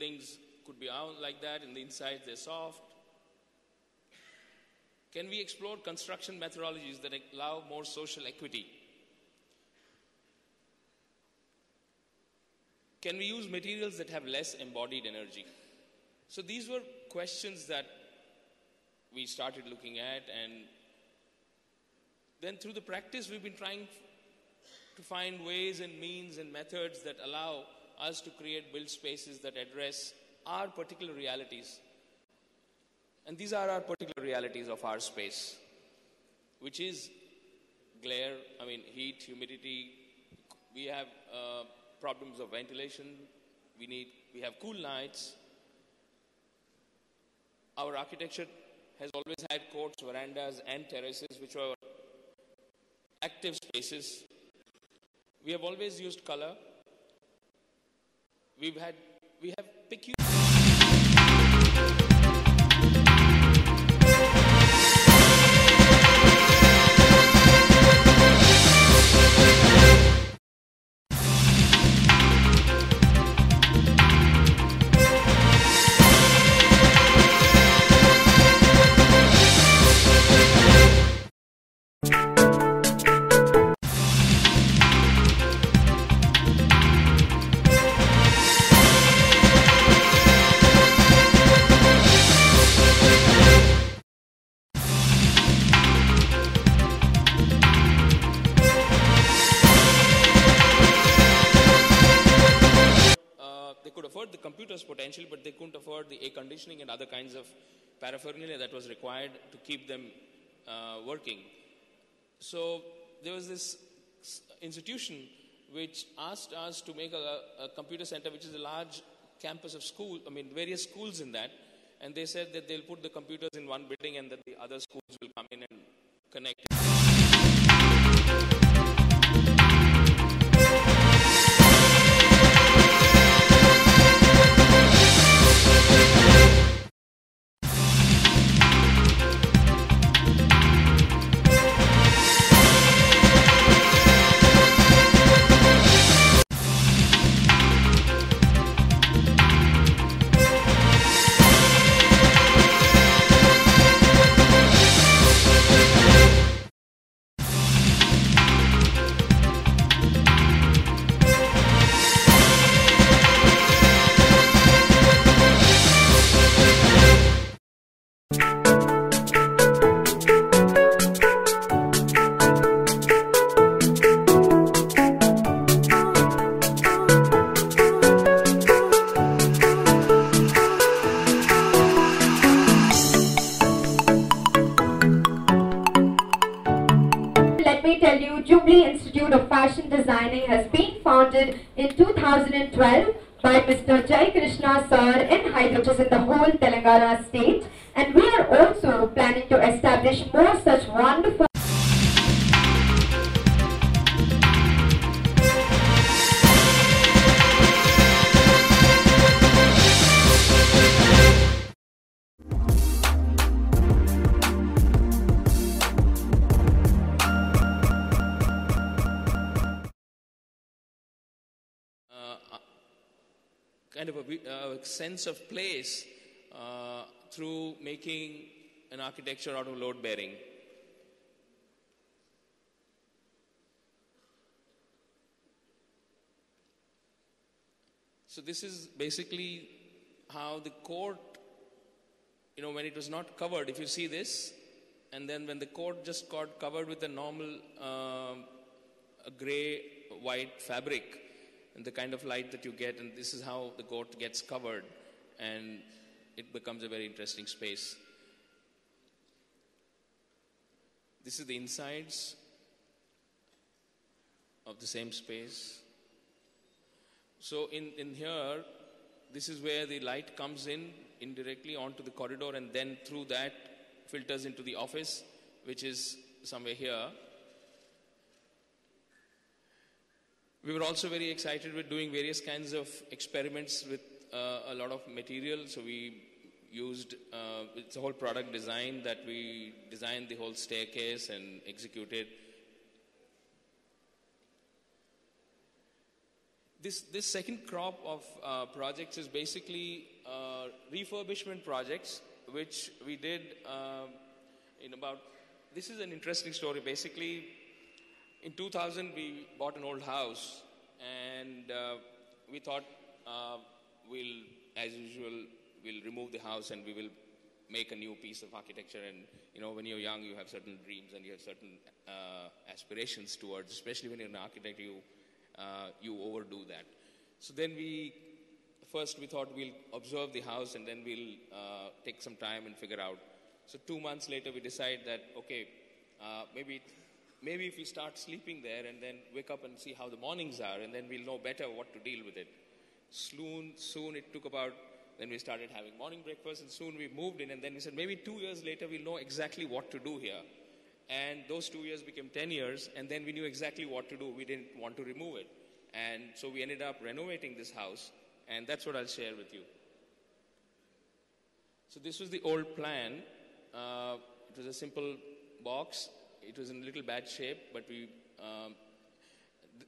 buildings could be out like that, in the inside they're soft. Can we explore construction methodologies that allow more social equity? Can we use materials that have less embodied energy? So these were questions that we started looking at, and then through the practice we've been trying to find ways and means and methods that allow us to create build spaces that address our particular realities. And these are our particular realities of our space, which is glare, heat, humidity. We have problems of ventilation. We have cool nights. Our architecture has always had courts, verandas, and terraces, which were active spaces. We have always used color. We have peculiar. The computers potentially, but they couldn't afford the air conditioning and other kinds of paraphernalia that was required to keep them working. So there was this institution which asked us to make a computer center, which is a large campus of school, various schools in that, and they said that they'll put the computers in one building and that the other schools will come in and connect. Has been founded in 2012 by Mr. Jai Krishna Sir in Hyderabad, which is in the whole Telangana state, and we are also planning to establish more such wonderful kind of a sense of place through making an architecture out of load bearing. So this is basically how the court, when it was not covered, if you see this, and then when the court just got covered with a normal a gray white fabric, and the kind of light that you get, and this is how the court gets covered, and it becomes a very interesting space. This is the insides of the same space. So in here, this is where the light comes in indirectly onto the corridor, and then through that filters into the office, which is somewhere here. We were also very excited with doing various kinds of experiments with a lot of material. So we used, it's a whole product design that we designed the whole staircase and executed. This second crop of projects is basically refurbishment projects, which we did in about. This is an interesting story. Basically, in 2000 we bought an old house, and we thought we'll, as usual, we'll remove the house and we will make a new piece of architecture. And when you're young, you have certain dreams and you have certain aspirations towards. Especially when you're an architect, you overdo that. So then we thought we'll observe the house and then we'll take some time and figure out. So 2 months later, we decide that okay, maybe if we start sleeping there and then wake up and see how the mornings are, and then we'll know better what to deal with it. Soon it took about. Then we started having morning breakfast, and soon we moved in, and then we said maybe 2 years later we'll know exactly what to do here. And those 2 years became 10 years, and then we knew exactly what to do. We didn't want to remove it. And so we ended up renovating this house, and that's what I'll share with you. So this was the old plan. It was a simple box. It was in a little bad shape, but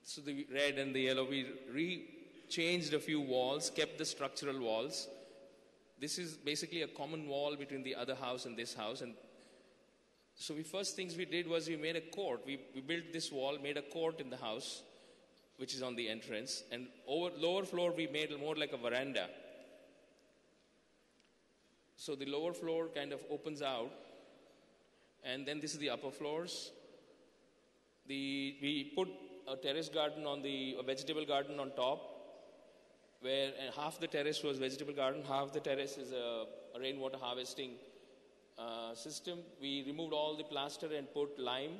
so the red and the yellow, we changed a few walls, kept the structural walls. This is basically a common wall between the other house and this house. And so first things we did was we made a court. We built this wall, made a court in the house, which is on the entrance. And over lower floor, we made more like a veranda. So the lower floor kind of opens out. And then this is the upper floors. We put a terrace garden a vegetable garden on top, where half the terrace was vegetable garden, half the terrace is a rainwater harvesting system. We removed all the plaster and put lime.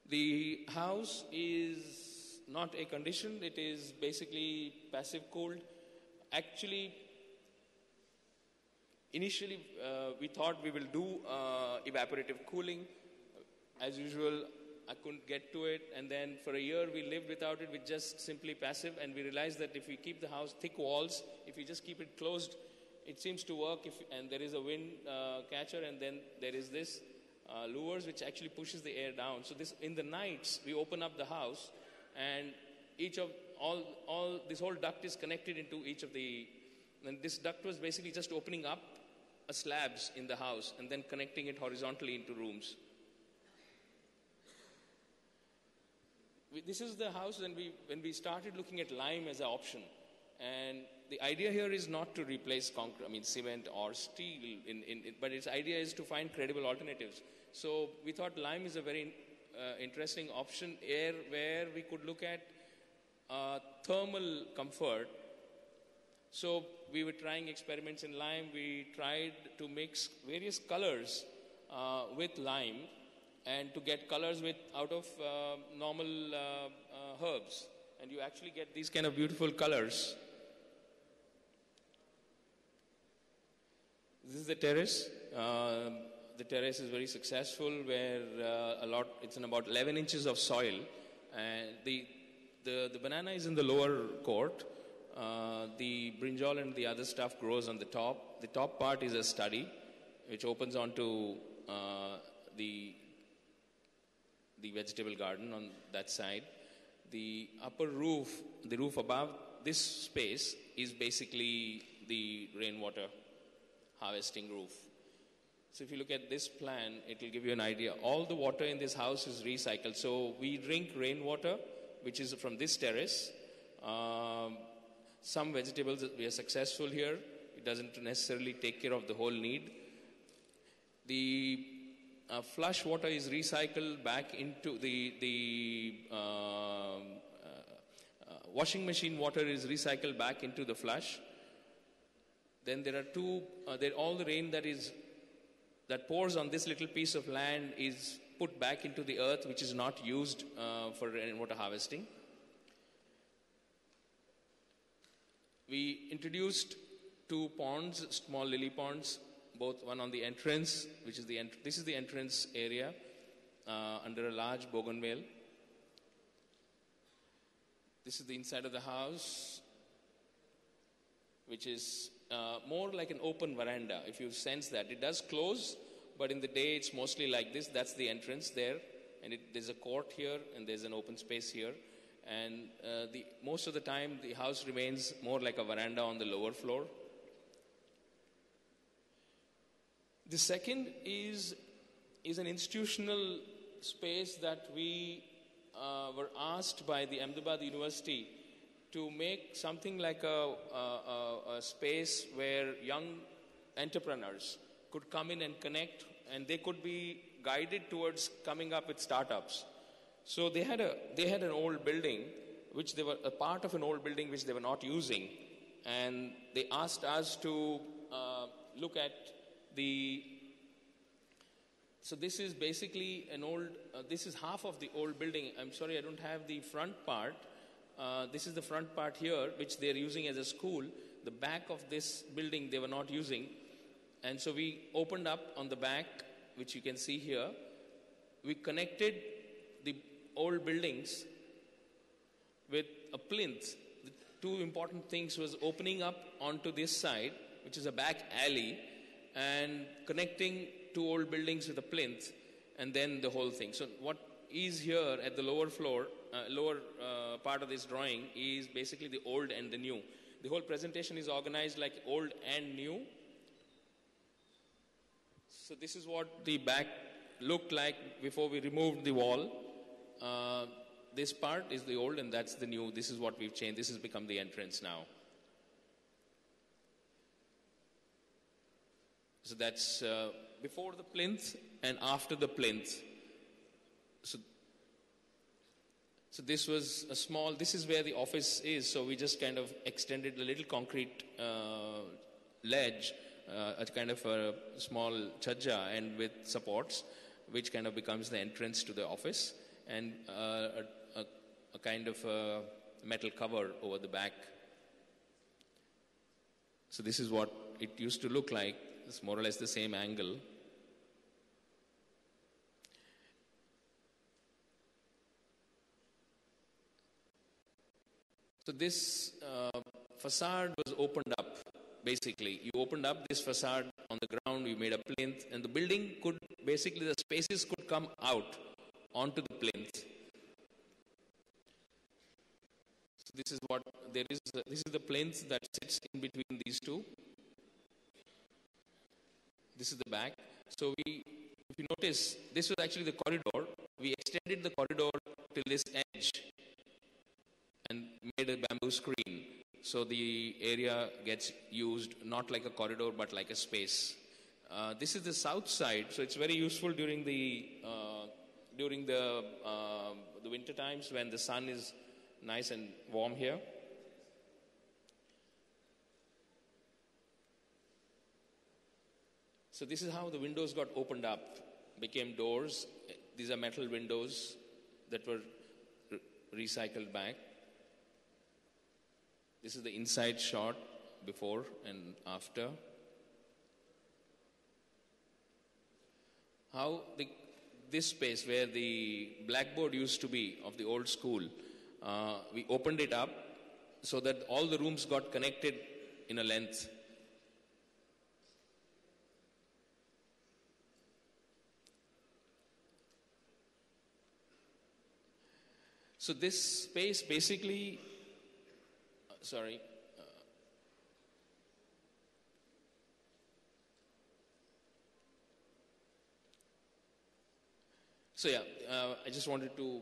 The house is not air conditioned. It is basically passive cooled. Actually, initially, we thought we will do evaporative cooling. As usual, I couldn't get to it. And then for a year, we lived without it with just simply passive. And we realized that if we keep the house thick walls, if we just keep it closed, it seems to work. And there is a wind catcher, and then there is this louvers, which actually pushes the air down. So in the nights, we open up the house, and this whole duct is connected into each of the. And this duct was basically just opening up slabs in the house and then connecting it horizontally into rooms. This is the house when we started looking at lime as an option. And the idea here is not to replace concrete, cement or steel, but its idea is to find credible alternatives. So we thought lime is a very interesting option where we could look at thermal comfort. So we were trying experiments in lime. We tried to mix various colors with lime and to get colors out of normal herbs. And you actually get these kind of beautiful colors. This is the terrace. The terrace is very successful, where it's in about 11 inches of soil. And the banana is in the lower court. The brinjal and the other stuff grows on the top. The top part is a study, which opens onto the vegetable garden on that side. The upper roof, the roof above this space, is basically the rainwater harvesting roof. So if you look at this plan, it will give you an idea. All the water in this house is recycled. So we drink rainwater, which is from this terrace. Some vegetables, we are successful here. It doesn't necessarily take care of the whole need. The flush water is recycled back into the washing machine water is recycled back into the flush. Then there are all the rain that pours on this little piece of land is put back into the earth, which is not used for rainwater harvesting. We introduced 2 ponds, small lily ponds, both one on the entrance, which is this is the entrance area under a large bougainville. This is the inside of the house, which is more like an open veranda. If you sense that, it does close, but in the day it's mostly like this. That's the entrance there, and there's a court here, and there's an open space here. And most of the time, the house remains more like a veranda on the lower floor. The second is an institutional space that we were asked by the Ahmedabad University to make something like a space where young entrepreneurs could come in and connect, and they could be guided towards coming up with startups. So they had an old building, which they were a part of an old building which they were not using, and they asked us to look at the. So this is basically an old. This is half of the old building. I'm sorry, I don't have the front part. This is the front part here, which they're using as a school. The back of this building they were not using, and so we opened up on the back, which you can see here. We connected the old buildings with a plinth. The two important things was opening up onto this side, which is a back alley, and connecting two old buildings with a plinth, and then the whole thing. So what is here at the lower floor, lower part of this drawing is basically the old and the new. The whole presentation is organized like old and new. So this is what the back looked like before we removed the wall. This part is the old and that's the new. This is what we've changed. This has become the entrance now. So that's before the plinth and after the plinth. So this was a small, this is where the office is. So we just kind of extended a little concrete ledge, a kind of a small chajja and with supports, which kind of becomes the entrance to the office, and a kind of a metal cover over the back. So this is what it used to look like. It's more or less the same angle. So this facade was opened up, basically. You opened up this facade on the ground, you made a plinth, and the building could, basically the spaces could come out onto the plinth. So this is what there is, this is the plinth that sits in between these two. This is the back. So if you notice, this was actually the corridor. We extended the corridor till this edge and made a bamboo screen. So the area gets used not like a corridor but like a space. This is the south side, so it's very useful during the winter times when the sun is nice and warm here. So this is how the windows got opened up, became doors. These are metal windows that were recycled back. This is the inside shot before and after. How this space where the blackboard used to be of the old school, we opened it up so that all the rooms got connected in a length. So this space basically, sorry. So yeah, I just wanted to,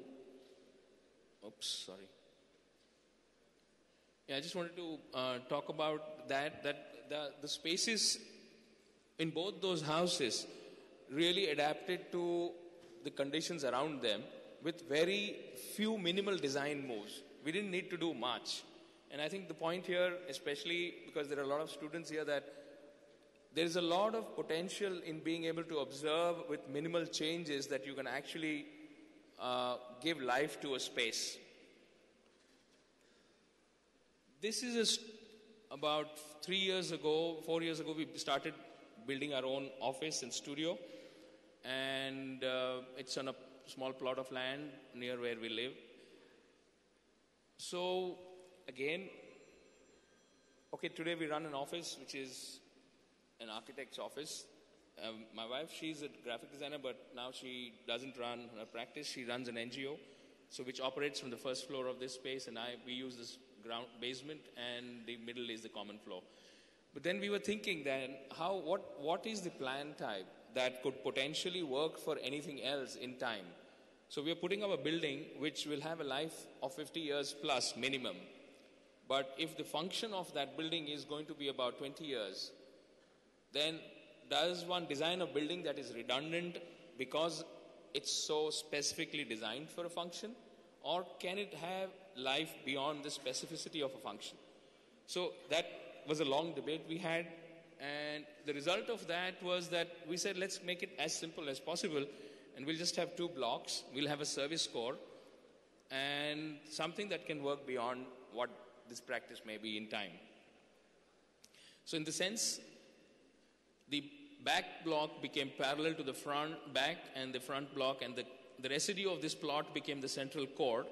Yeah, I just wanted to talk about that the spaces in both those houses really adapted to the conditions around them with very few minimal design moves. We didn't need to do much. And I think the point here, especially because there are a lot of students here, that there is a lot of potential in being able to observe with minimal changes that you can actually give life to a space. This is about 4 years ago, we started building our own office and studio. And it's on a small plot of land near where we live. So, again, today we run an office which is an architect's office. My wife, she's a graphic designer, but now she doesn't run her practice. She runs an NGO. so which operates from the first floor of this space, and we use this ground basement, and the middle is the common floor. But then we were thinking then, what is the plan type that could potentially work for anything else in time? So we are putting up a building which will have a life of 50 years plus minimum. But if the function of that building is going to be about 20 years, then does one design a building that is redundant because it's so specifically designed for a function? Or can it have life beyond the specificity of a function? So that was a long debate we had. And the result of that was that we said, let's make it as simple as possible. And we'll just have 2 blocks. We'll have a service core and something that can work beyond what this practice may be in time. So in the sense, the back block became parallel to the front back, and the front block, and the residue of this plot became the central core,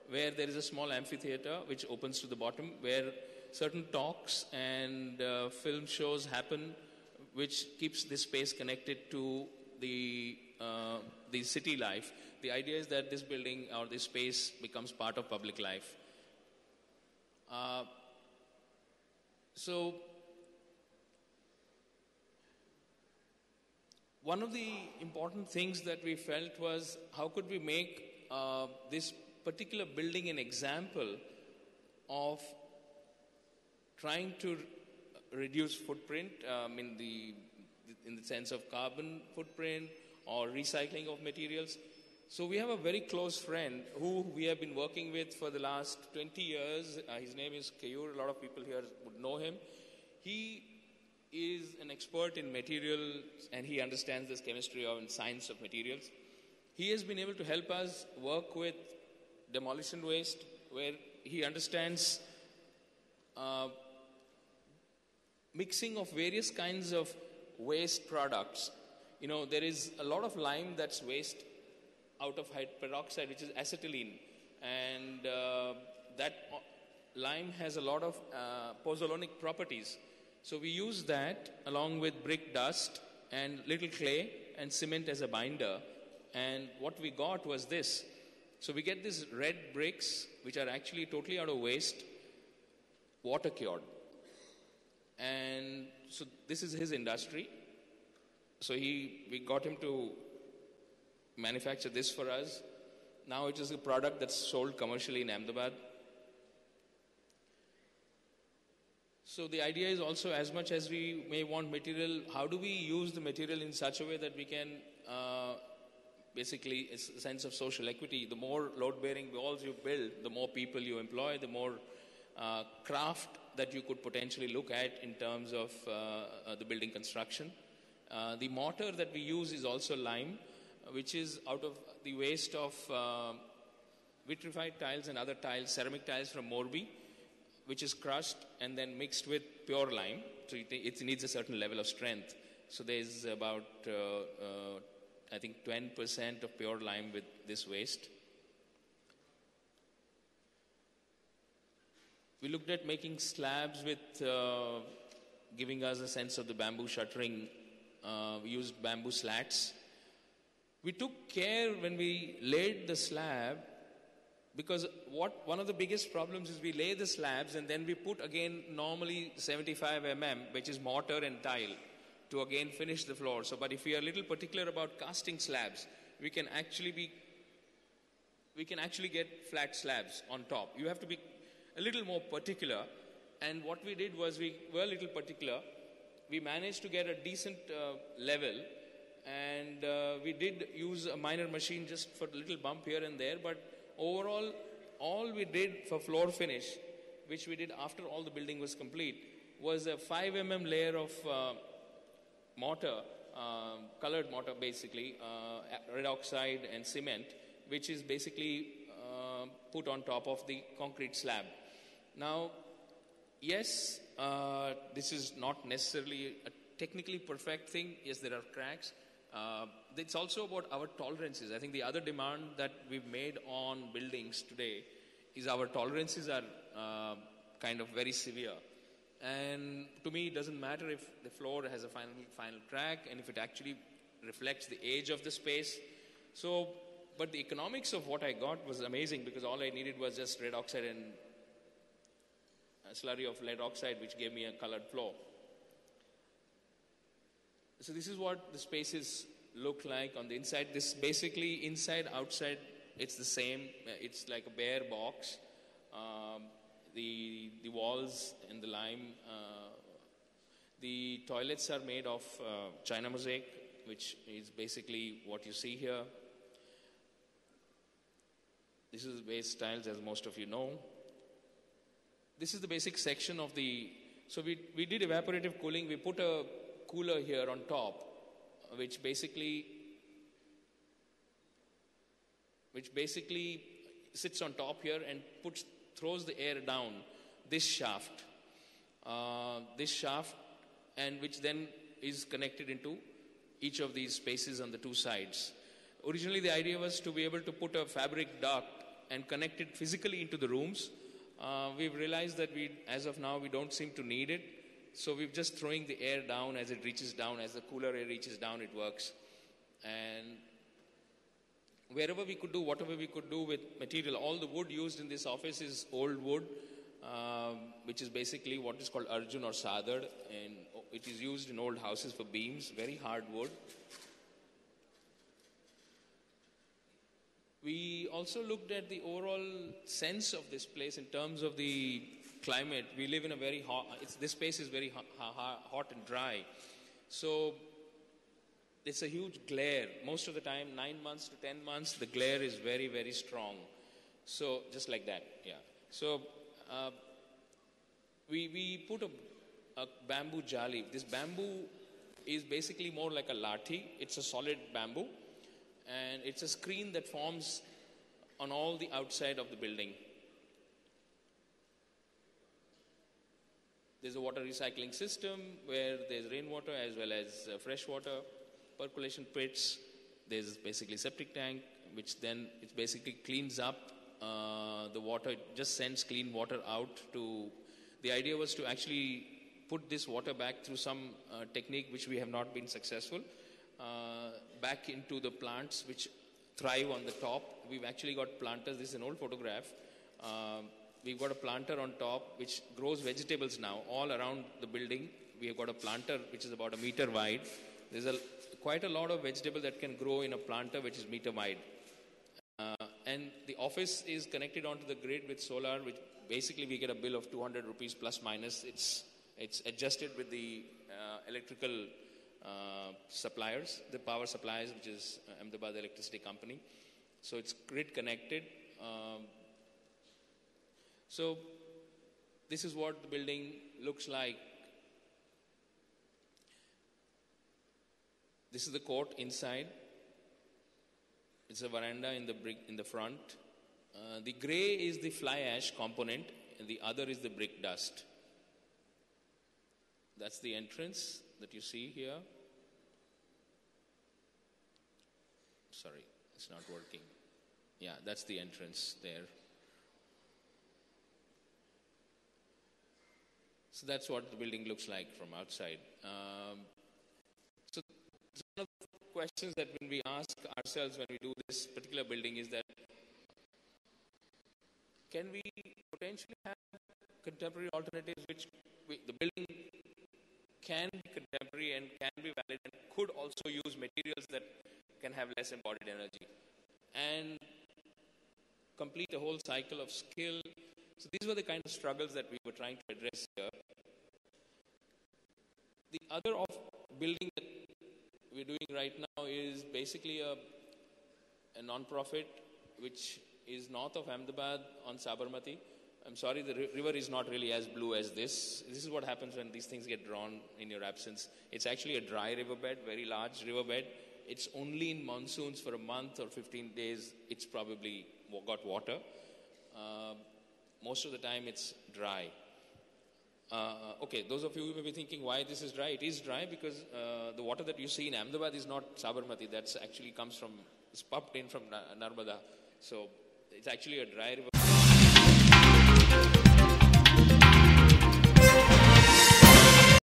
where there is a small amphitheater which opens to the bottom, where certain talks and film shows happen, which keeps this space connected to the city life. The idea is that this building or this space becomes part of public life. So one of the important things that we felt was, how could we make this particular building an example of trying to reduce footprint in the sense of carbon footprint or recycling of materials. So we have a very close friend who we have been working with for the last 20 years. His name is Kayur. A lot of people here would know him. He is an expert in materials, and he understands this chemistry and science of materials. He has been able to help us work with demolition waste, where he understands mixing of various kinds of waste products. There is a lot of lime that's waste out of peroxide, which is acetylene, and that lime has a lot of pozzolanic properties. So we use that along with brick dust and little clay and cement as a binder, and what we got was this. So we get these red bricks, which are actually totally out of waste, water cured. And so this is his industry. So we got him to manufacture this for us. Now it is a product that's sold commercially in Ahmedabad. So the idea is also, as much as we may want material, how do we use the material in such a way that we can basically, it's a sense of social equity. The more load-bearing walls you build, the more people you employ, the more craft that you could potentially look at in terms of the building construction. The mortar that we use is also lime, which is out of the waste of vitrified tiles and other tiles, ceramic tiles from Morbi, which is crushed and then mixed with pure lime. So it needs a certain level of strength. So there's about, I think, 10% of pure lime with this waste. We looked at making slabs with giving us a sense of the bamboo shuttering. We used bamboo slats. We took care when we laid the slab, because one of the biggest problems is we lay the slabs and then we put again normally 75 mm, which is mortar and tile, to again finish the floor. So, but if we are a little particular about casting slabs, we can actually get flat slabs on top. You have to be a little more particular. And what we did was, we were a little particular. We managed to get a decent level, and we did use a minor machine just for a little bump here and there. But overall, all we did for floor finish, which we did after all the building was complete, was a 5 mm layer of mortar, colored mortar basically, red oxide and cement, which is basically put on top of the concrete slab. Now, yes, this is not necessarily a technically perfect thing. Yes, there are cracks. It's also about our tolerances. I think the other demand that we've made on buildings today is our tolerances are kind of very severe. And to me, it doesn't matter if the floor has a final crack and if it actually reflects the age of the space. So But the economics of what I got was amazing because all I needed was just red oxide and a slurry of lead oxide, which gave me a colored floor. So this is what the spaces look like on the inside. This basically inside, outside, it's the same. It's like a bare box. The walls and the lime. The toilets are made of China mosaic, which is basically what you see here. This is base tiles, as most of you know. This is the basic section of the... So we did evaporative cooling. We put a cooler here on top, which basically sits on top here and throws the air down this shaft, and which then is connected into each of these spaces on the two sides. Originally, the idea was to be able to put a fabric duct and connect it physically into the rooms. We've realized that as of now, we don't seem to need it. So we're just throwing the air down as it reaches down. As the cooler air reaches down, it works. And wherever we could do, whatever we could do with material, all the wood used in this office is old wood, which is basically what is called Arjun or Sadar, and it is used in old houses for beams, very hard wood. We also looked at the overall sense of this place in terms of the climate. We live in a very hot, this space is very hot and dry. So it's a huge glare. Most of the time, 9 months to 10 months, the glare is very, very strong. So just like that, yeah. So we put a bamboo jali. This bamboo is basically more like a lathi. It's a solid bamboo. And it's a screen that forms on all the outside of the building. There's a water recycling system where there's rainwater as well as fresh water, percolation pits. There's basically septic tank, which then it basically cleans up the water. It just sends clean water out to... The idea was to actually put this water back through some technique which we have not been successful. Back into the plants which thrive on the top. We've actually got planters. This is an old photograph. We've got a planter on top which grows vegetables now all around the building. We have got a planter which is about 1 meter wide. There's quite a lot of vegetable that can grow in a planter which is meter wide. And the office is connected onto the grid with solar, which basically we get a bill of 200 rupees plus minus. It's adjusted with the electrical suppliers, the power suppliers, which is Ahmedabad Electricity Company. So it's grid connected. So this is what the building looks like. This is the court inside. It's a veranda in the front. The gray is the fly ash component, and the other is the brick dust. That's the entrance that you see here. Sorry, it's not working. Yeah, that's the entrance there. So that's what the building looks like from outside. So one of the questions that when we ask ourselves when we do this particular building is that, can we potentially have contemporary alternatives which the building can be contemporary and can be valid and could also use materials that can have less embodied energy and complete a whole cycle of skill. So these were the kind of struggles that we were trying to address here. The other building that we're doing right now is basically a non-profit which is north of Ahmedabad on Sabarmati. I'm sorry, the river is not really as blue as this. This is what happens when these things get drawn in your absence. It's actually a dry riverbed, very large riverbed. It's only in monsoons for a month or 15 days, it's probably got water. Most of the time it's dry. Okay, those of you who may be thinking why this is dry. It is dry because the water that you see in Ahmedabad is not Sabarmati. That's actually it's pumped in from Narmada. So it's actually a dry river.